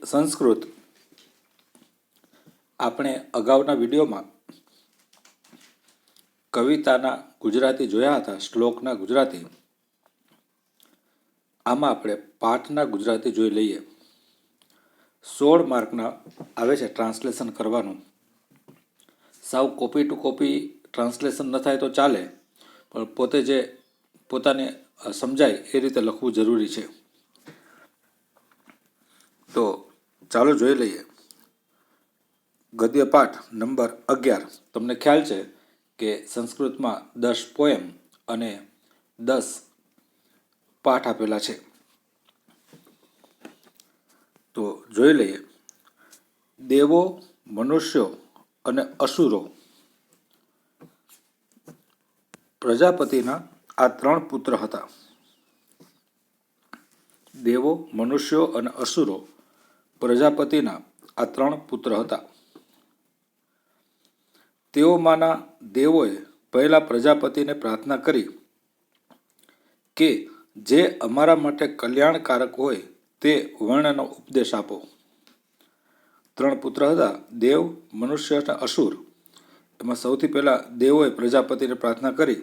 સંસ્કૃત આપણે અગાઉના વિડીયોમાં કવિતાના ગુજરાતી જોયા હતા, શ્લોકના ગુજરાતી. આમાં આપણે પાઠના ગુજરાતી જોઈ લઈએ. 16 માર્કના આવે છે ટ્રાન્સલેશન કરવાનું. સાવ કોપી ટુ કોપી ટ્રાન્સલેશન ન થાય તો ચાલે, પણ પોતે જે પોતાને સમજાય એ રીતે લખવું જરૂરી છે. તો ચાલો જોઈ લઈએ. ગદ્ય પાઠ નંબર 11. તમને ખ્યાલ છે કે સંસ્કૃતમાં 10 પોએમ અને 10 પાઠ આપેલા છે. તો જોઈ લઈએ. દેવો, મનુષ્યો અને અસુરો, પ્રજાપતિના આ 3 પુત્ર હતા. દેવો, મનુષ્યો અને અસુરો, પ્રજાપતિના આ 3 પુત્ર હતા. તેઓમાંના દેવોએ પહેલા પ્રજાપતિને પ્રાર્થના કરી કે જે અમારા માટે કલ્યાણકારક હોય તે વર્ણનો ઉપદેશ આપો. 3 પુત્ર હતા, દેવ, મનુષ્ય અને અસુર. એમાં સૌથી પહેલા દેવોએ પ્રજાપતિને પ્રાર્થના કરી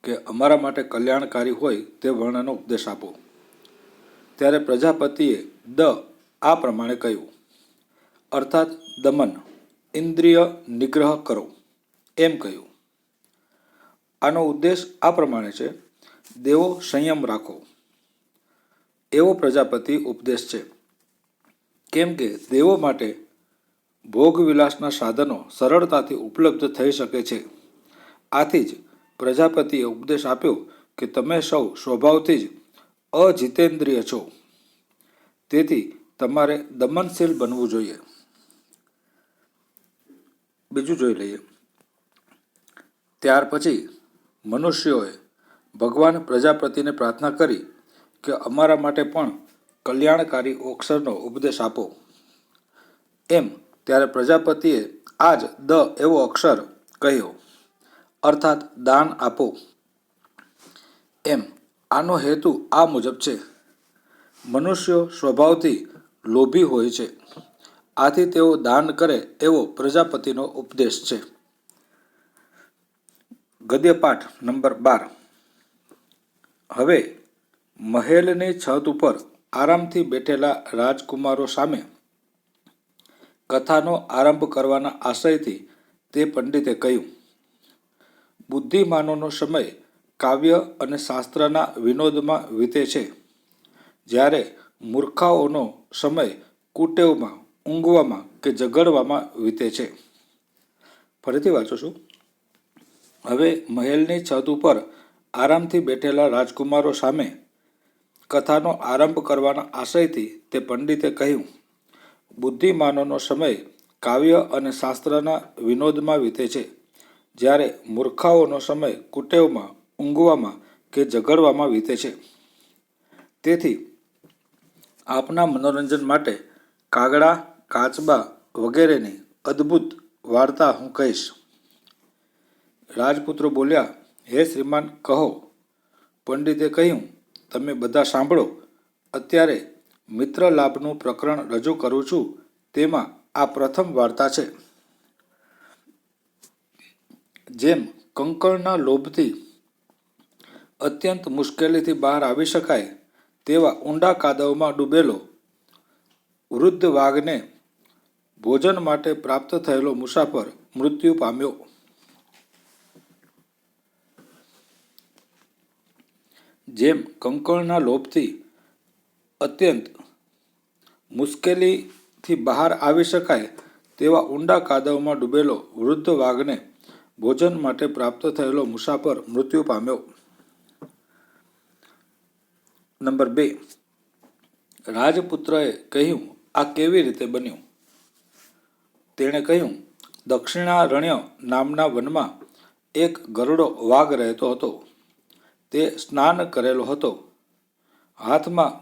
કે અમારા માટે કલ્યાણકારી હોય તે વર્ણનો ઉપદેશ આપો. ત્યારે પ્રજાપતિએ આ પ્રમાણે કહ્યું, અર્થાત દમન, ઇન્દ્રિય નિગ્રહ કરો, એમ કહ્યું. આનો ઉદ્દેશ આ પ્રમાણે છે: દેવો, સંયમ રાખો, એવો પ્રજાપતિ ઉપદેશ છે. કેમ કે દેવો માટે ભોગવિલાસના સાધનો સરળતાથી ઉપલબ્ધ થઈ શકે છે. આથી જ પ્રજાપતિએ ઉપદેશ આપ્યો કે તમે સૌ સ્વભાવથી જ અજિતેન્દ્રિય છો, તેથી તમારે દમનશીલ બનવું જોઈએ. બીજું જોઈ લઈએ. ત્યાર પછી મનુષ્યોએ ભગવાન પ્રજાપતિને પ્રાર્થના કરી કે અમારા માટે પણ કલ્યાણકારી અક્ષરનો ઉપદેશ આપો. એમ ત્યારે પ્રજાપતિએ આ જ એવો અક્ષર કહ્યો, અર્થાત દાન આપો. એમ આનો હેતુ આ મુજબ છે: મનુષ્યો સ્વભાવથી લોભી હોય છે, આથી તેઓ દાન કરે એવો પ્રજાપતિનો ઉપદેશ છે. ગદ્ય પાઠ નંબર 12. હવે મહેલની છત ઉપર આરામથી બેઠેલા રાજકુમારો સામે કથાનો આરંભ કરવાના આશયથી તે પંડિતે કહ્યું, બુદ્ધિમાનોનો સમય કાવ્ય અને શાસ્ત્રના વિનોદમાં વીતે છે, જ્યારે મૂર્ખાઓનો સમય કુટેવમાં, ઊંઘવામાં કે ઝઘડવામાં વીતે છે. ફરીથી વાંચું છું. હવે મહેલની છત ઉપર આરામથી બેઠેલા રાજકુમારો સામે કથાનો આરંભ કરવાના આશયથી તે પંડિતે કહ્યું, બુદ્ધિમાનોનો સમય કાવ્ય અને શાસ્ત્રના વિનોદમાં વીતે છે, જ્યારે મૂર્ખાઓનો સમય કુટેવમાં, ઊંઘવામાં કે ઝઘડવામાં વીતે છે. તેથી આપના મનોરંજન માટે કાગડા, કાચબા વગેરેની અદ્ભુત વાર્તા હું કહીશ. રાજપુત્રો બોલ્યા, હે શ્રીમાન, કહો. પંડિતે કહ્યું, તમે બધા સાંભળો. અત્યારે મિત્રલાભનું પ્રકરણ રજૂ કરું છું. તેમાં આ પ્રથમ વાર્તા છે. જેમ કંકણના લોભથી અત્યંત મુશ્કેલીથી બહાર આવી શકાય તેવા ઊંડા કાદવમાં ડૂબેલો વૃદ્ધ વાઘને ભોજન માટે પ્રાપ્ત થયેલો મુસાફર મૃત્યુ પામ્યો. જેમ કંકણના લોભથી અત્યંત મુશ્કેલીથી બહાર આવી શકાય તેવા ઊંડા કાદવમાં ડૂબેલો વૃદ્ધ વાઘને ભોજન માટે પ્રાપ્ત થયેલો મુસાફર મૃત્યુ પામ્યો. નંબર 2. રાજપુત્રએ કહ્યું, આ કેવી રીતે બન્યું? તેણે કહ્યું, દક્ષિણારણ્ય નામના વનમાં એક ગરુડો વાઘ રહેતો હતો. તે સ્નાન કરેલો હતો. હાથમાં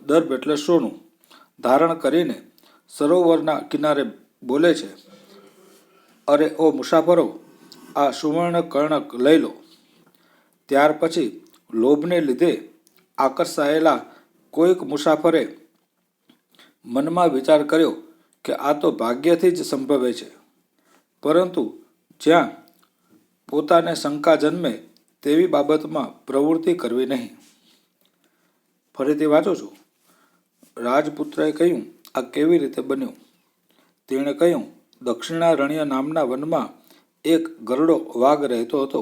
દર્ભ એટલે સોનું ધારણ કરીને સરોવરના કિનારે બોલે છે, અરે ઓ મુસાફરો, આ સુવર્ણ કર્ણક લઈ લો. ત્યાર પછી લોભને લીધે આકર્ષાયેલા કોઈક મુસાફરે મનમાં વિચાર કર્યો કે આ તો ભાગ્યથી જ સંભવે છે, પરંતુ જ્યાં પોતાને શંકા જન્મે તેવી બાબતમાં પ્રવૃત્તિ કરવી નહીં. ફરીથી વાંચું છું. રાજપુત્રએ કહ્યું, આ કેવી રીતે બન્યું? તેણે કહ્યું, દક્ષિણારણ્ય નામના વનમાં એક ગરડો વાઘ રહેતો હતો.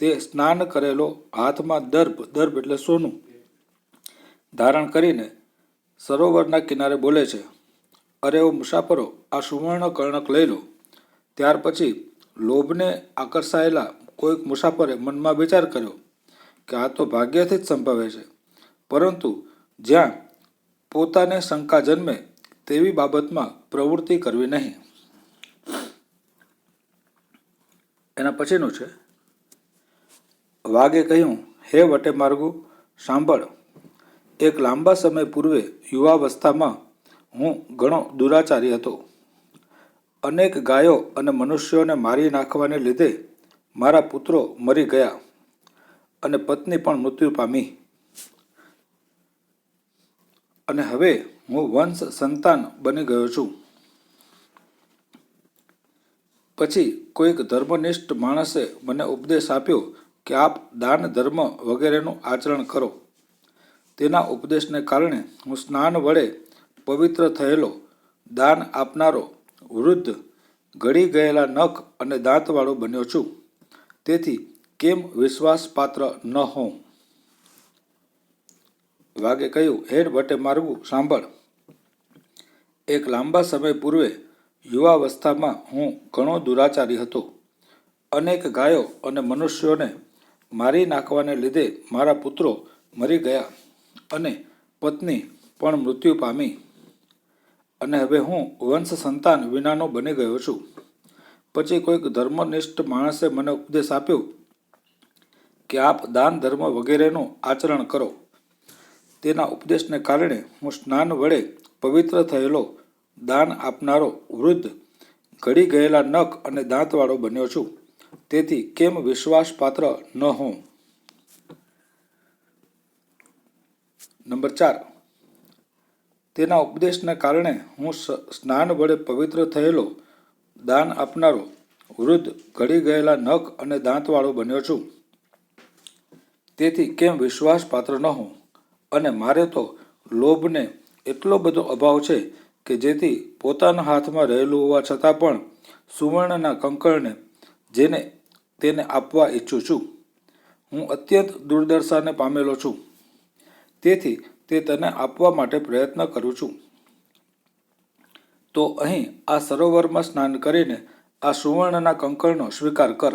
તે સ્નાન કરેલો, હાથમાં દર્ભ એટલે સોનું ધારણ કરીને સરોવરના કિનારે બોલે છે, અરે ઓ મુસાફરો, આ સુવર્ણ કર્ણક લઈ લો. ત્યાર પછી લોભને આકર્ષાયેલા કોઈક મુસાફરે મનમાં વિચાર કર્યો કે આ તો ભાગ્યથી જ સંભવે છે, પરંતુ જ્યાં પોતાને શંકા જન્મે તેવી બાબતમાં પ્રવૃત્તિ કરવી નહીં. એના પછીનું છે, વાઘે કહ્યું, હે વટે માર્ગુ, સાંભળ. એક લાંબા સમય પૂર્વે યુવાવસ્થામાં હું ઘણો દુરાચારી હતો. અનેક ગાયો અને મનુષ્યોને મારી નાખવાને લીધે મારા પુત્રો મરી ગયા અને પત્ની પણ મૃત્યુ પામી. અને હવે હું વંશ સંતાન બની ગયો છું. પછી કોઈક ધર્મનિષ્ઠ માણસે મને ઉપદેશ આપ્યો કે આપ દાન ધર્મ વગેરેનું આચરણ કરો. તેના ઉપદેશને કારણે હું સ્નાન વડે પવિત્ર થયેલો, દાન આપનારો, વૃદ્ધ, ગળી ગયેલા નખ અને દાંતવાળો બન્યો છું. તેથી કેમ વિશ્વાસપાત્ર ન હોઉં? વાઘે કહ્યું, હે વટે માર્ગુ, સાંભળ. એક લાંબા સમય પૂર્વે યુવાવસ્થામાં હું ઘણો દુરાચારી હતો. અનેક ગાયો અને મનુષ્યોને મારી નાખવાને લીધે મારા પુત્રો મરી ગયા અને પત્ની પણ મૃત્યુ પામી. અને હવે હું વંશ સંતાન વિનાનો બની ગયો છું. પછી કોઈક ધર્મનિષ્ઠ માણસે મને ઉપદેશ આપ્યો કે આપ દાન ધર્મ વગેરેનું આચરણ કરો. તેના ઉપદેશને કારણે હું સ્નાન વડે પવિત્ર થયેલો, દાન આપનારો, વૃદ્ધ, ગળી ગયેલા નખ અને દાંતવાળો બન્યો છું. તેથી કેમ વિશ્વાસપાત્ર ન હોઉં? નંબર 4. તેના ઉપદેશને કારણે હું સ્નાન વડે પવિત્ર થયેલો, દાન આપનારો, વૃદ્ધ, ગળી ગયેલા નખ અને દાંતવાળો બન્યો છું. તેથી કેમ વિશ્વાસપાત્ર ન હોઉં? અને મારે તો લોભને એટલો બધો અભાવ છે કે જેથી પોતાના હાથમાં રહેલું હોવા છતાં પણ સુવર્ણના કંકણને તેને આપવા ઈચ્છું છું. હું અત્યંત દુર્દશાને પામેલો છું. તેથી તે તને આપવા માટે પ્રયત્ન કરું છું. તો અહીં આ સરોવરમાં સ્નાન કરીને આ સુવર્ણના કંકણનો સ્વીકાર કર.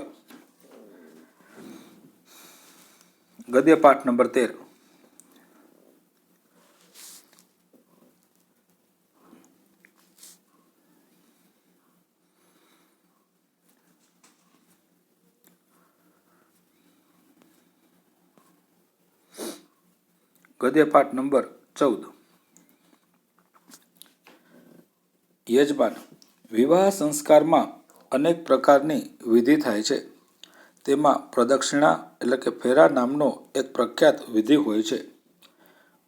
ગદ્ય પાઠ નંબર 13. ગદ્ય પાઠ નંબર 14. યજમાન, વિવાહ સંસ્કારમાં અનેક પ્રકારની વિધિ થાય છે. તેમાં પ્રદક્ષિણા એટલે કે ફેરા નામનો એક પ્રખ્યાત વિધિ હોય છે.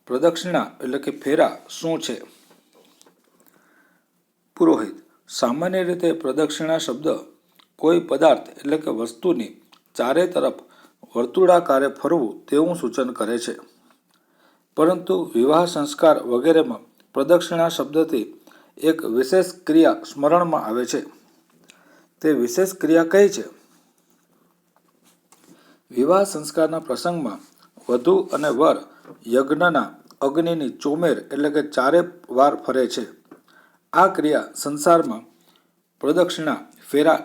પ્રદક્ષિણા એટલે કે ફેરા શું છે? પુરોહિત, સામાન્ય રીતે પ્રદક્ષિણા શબ્દ કોઈ પદાર્થ એટલે કે વસ્તુની ચારે તરફ વર્તુળાકારે ફરવું તેવું સૂચન કરે છે. પરંતુ વિવાહ સંસ્કાર વગેરેમાં પ્રદક્ષિણા શબ્દથી એક વિશેષ ક્રિયા સ્મરણમાં આવે છે. તે વિશેષ ક્રિયા કઈ છે? વિવાહ સંસ્કારના પ્રસંગમાં વધુ અને વર યજ્ઞના અગ્નિની ચોમેર એટલે કે ચારે વાર ફરે છે. આ ક્રિયા સંસારમાં પ્રદક્ષિણા ફેરા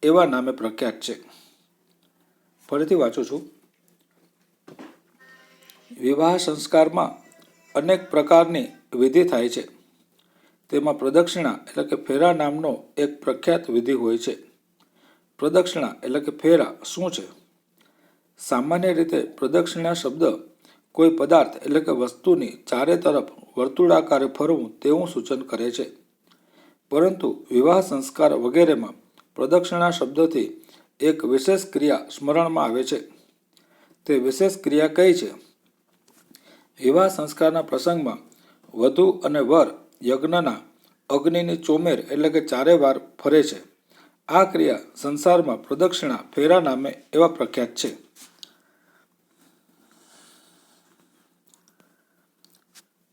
એવા નામે પ્રખ્યાત છે. ફરીથી વાંચું છું. વિવાહ સંસ્કારમાં અનેક પ્રકારની વિધિ થાય છે. તેમાં પ્રદક્ષિણા એટલે કે ફેરા નામનો એક પ્રખ્યાત વિધિ હોય છે. પ્રદક્ષિણા એટલે કે ફેરા શું છે? સામાન્ય રીતે પ્રદક્ષિણા શબ્દ કોઈ પદાર્થ એટલે કે વસ્તુની ચારે તરફ વર્તુળાકારે ફરવું તેવું સૂચન કરે છે. પરંતુ વિવાહ સંસ્કાર વગેરેમાં પ્રદક્ષિણા શબ્દથી એક વિશેષ ક્રિયા સ્મરણમાં આવે છે. તે વિશેષ ક્રિયા કઈ છે? વિવાહ સંસ્કારના પ્રસંગમાં વધુ અને વર યજ્ઞના અગ્નિની ચોમેર એટલે કે ચારે વાર ફરે છે. આ ક્રિયા સંસારમાં પ્રદક્ષિણા ફેરા નામે એવા પ્રખ્યાત છે.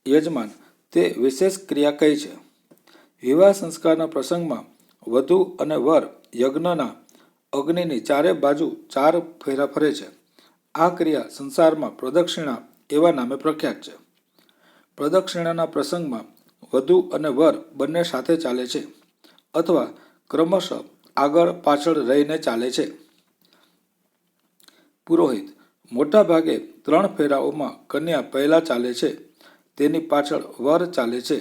યજમાન તે વિશેષ ક્રિયા કઈ છે? વિવાહ સંસ્કારના પ્રસંગમાં વધુ અને વર યજ્ઞના અગ્નિની ચારે બાજુ ચાર ફેરા ફરે છે. આ ક્રિયા સંસારમાં પ્રદક્ષિણા એવા નામે પ્રખ્યાત છે. પ્રદક્ષિણાના પ્રસંગમાં વધુ અને વર બંને સાથે ચાલે છે અથવા ક્રમશઃ આગળ પાછળ રહીને ચાલે છે. પુરોહિત મોટા ભાગે 3 ફેરાઓમાં કન્યા પહેલા ચાલે છે, તેની પાછળ વર ચાલે છે,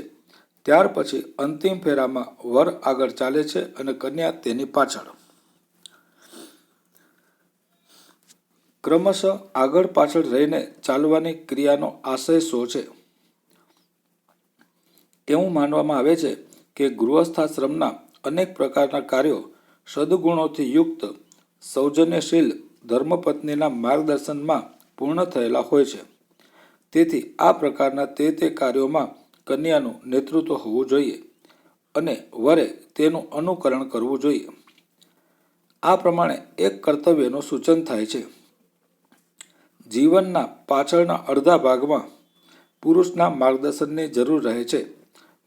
ત્યાર પછી અંતિમ ફેરામાં વર આગળ ચાલે છે અને કન્યા તેની પાછળ. ક્રમશઃ આગળ પાછળ રહીને ચાલવાની ક્રિયાનો આશય શો છે? એવું માનવામાં આવે છે કે ગૃહસ્થાશ્રમના અનેક પ્રકારના કાર્યો સદગુણોથી યુક્ત સૌજન્યશીલ ધર્મપત્નીના માર્ગદર્શનમાં પૂર્ણ થયેલા હોય છે. તેથી આ પ્રકારના તે કાર્યોમાં કન્યાનું નેતૃત્વ હોવું જોઈએ અને વરે તેનું અનુકરણ કરવું જોઈએ. આ પ્રમાણે એક કર્તવ્યનું સૂચન થાય છે. જીવનના પાછળના અડધા ભાગમાં પુરુષના માર્ગદર્શનની જરૂર રહે છે,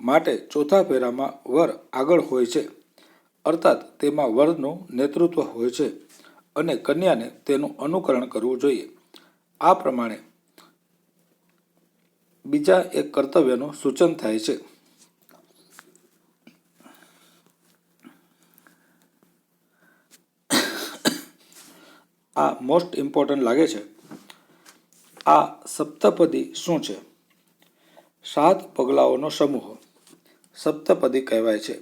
માટે ચોથા ફેરામાં વર આગળ હોય છે, અર્થાત તેમાં વરનું નેતૃત્વ હોય છે અને કન્યાને તેનું અનુકરણ કરવું જોઈએ. આ પ્રમાણે બીજા એક કર્તવ્યનું સૂચન થાય છે. આ મોસ્ટ ઇમ્પોર્ટન્ટ લાગે છે. આ સપ્તપદી શું છે? 7 પગલાઓનો સમૂહ સપ્તપદી કહેવાય છે.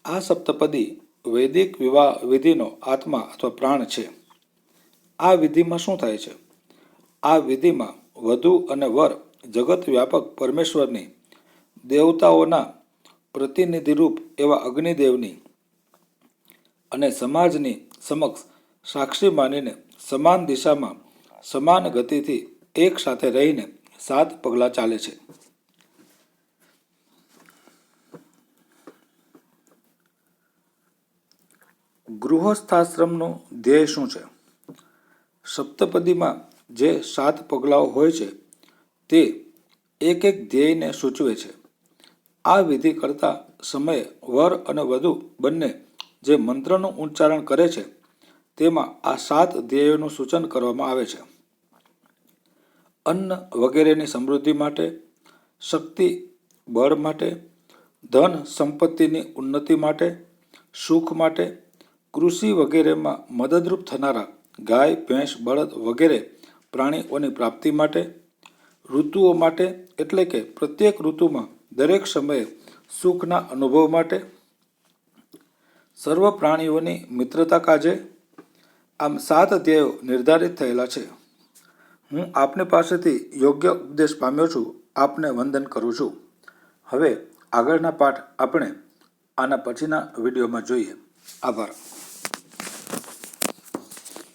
આ સપ્તપદી વૈદિક વિવાહ વિધિનો આત્મા અથવા પ્રાણ છે. આ વિધિમાં શું થાય છે? આ વિધિમાં વધુ અને વર જગત વ્યાપક પરમેશ્વરની, દેવતાઓના પ્રતિનિધિરૂપ એવા અગ્નિદેવની અને સમાજની સમક્ષ સાક્ષી માનીને સમાન દિશામાં સમાન ગતિથી એક સાથે રહીને 7 પગલાં ચાલે છે. ગૃહસ્થાશ્રમનું ધ્યેય શું છે? સપ્તપદીમાં જે 7 પગલાઓ હોય છે તે એક ધ્યેયને સૂચવે છે. આ વિધિ કરતા સમયે વર અને વધુ બંને જે મંત્રનું ઉચ્ચારણ કરે છે તેમાં આ 7 ધ્યેયોનું સૂચન કરવામાં આવે છે. અન્ન વગેરેની સમૃદ્ધિ માટે, શક્તિ બળ માટે, ધન સંપત્તિની ઉન્નતિ માટે, સુખ માટે, કૃષિ વગેરેમાં મદદરૂપ થનારા ગાય, ભેંસ, બળદ વગેરે પ્રાણીઓની પ્રાપ્તિ માટે, ઋતુઓ માટે એટલે કે પ્રત્યેક ઋતુમાં દરેક સમયે સુખના અનુભવ માટે, સર્વ પ્રાણીઓની મિત્રતા કાજે. આમ 7 ધ્યેયો નિર્ધારિત થયેલા છે. હું આપની પાસેથી યોગ્ય ઉપદેશ પામ્યો છું. આપને વંદન કરું છું. હવે આગળના પાઠ આપણે આના પછીના વિડીયોમાં જોઈએ. આભાર.